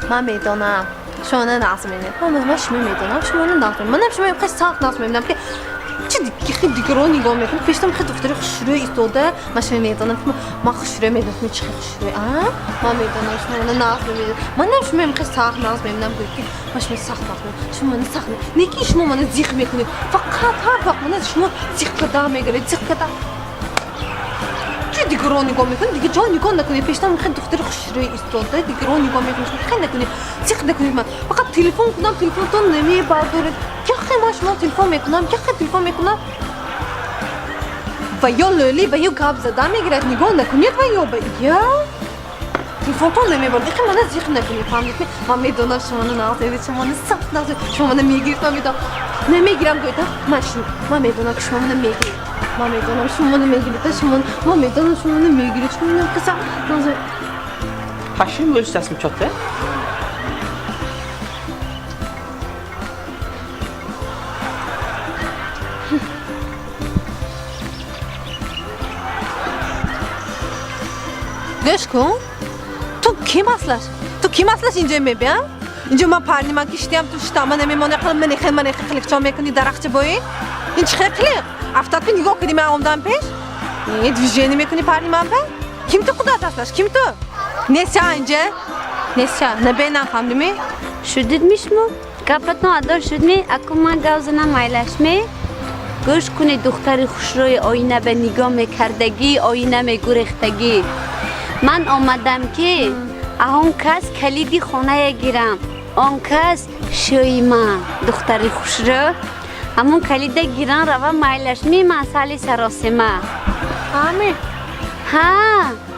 من میدونم شما نازمینه من شما میدونم شما نازمینه منم شما خیلی سخت نازمینم که چی دیگه دیگه رو نگاه میکنم پیشتم خیلی دختری خوشروی ایستاده من شما میدونم من خوشروی میدونم چه خوشروی من میدونم شما نازمینه منم شما خیلی سخت نازمینم که من شما سخت نازمینم شما سخت نگی شما من زیخ میکنید فقط هر وقت من شما زیخ کدا میگیرید زیخ کدا چی دیگه رو نگاه میکنید دیگه جا نگاه نکنید پیشتم خیلی دختری خوشروی ایستاده دیگه رو نگاه میکنید خیلی نکنید زیخ نکنید من فقط تلفن کنم تلفنتون نمیبردارید که خیلی من شما تلفن میکنم که خیلی تلفن میکنم و یا لولی و یا گاب زدن میگیرد نگاه نکنید و یا تلفنتون نمیبردید خیلی من زیخ نکنید فهمیدید من میدونم شما نازمینید شما سخت نازمینید شما نمیگیرید من میدونم نمیگیرم گویده من میدونم که شما نمیگیرید من میدونم شما نمیگیرید من میدونم شما نمیگیرید شما نمیگیرید نازمین Haşim böyle səsim çatdı. گوش کن تو کی مسئلهش اینجا میبینم اینجا من پرنیمان کشتیم تو شتاما نمیمونه من خیلی چا میکنی درخت بایی این چه خیلی افتاد که نگاه کنی من آمدم پیش این دیوژنی میکنی پرنیمان به kim تو خدا هستش kim تو Nesya اینجا Nesya نبینم فهمیدی شدیدmiş mi? Kapatın adar şudmi akuma gavzına maylaşmi گوش کنی دختری خوشروی آینه به نگاه میکردگی آینه میگریختگی من آمدم که اون کس کلیدی خانه گیرم آن کس شویما دختری خوشرو همون کلید گیرن رو مایلشمی مسئله سراسمه آمین ها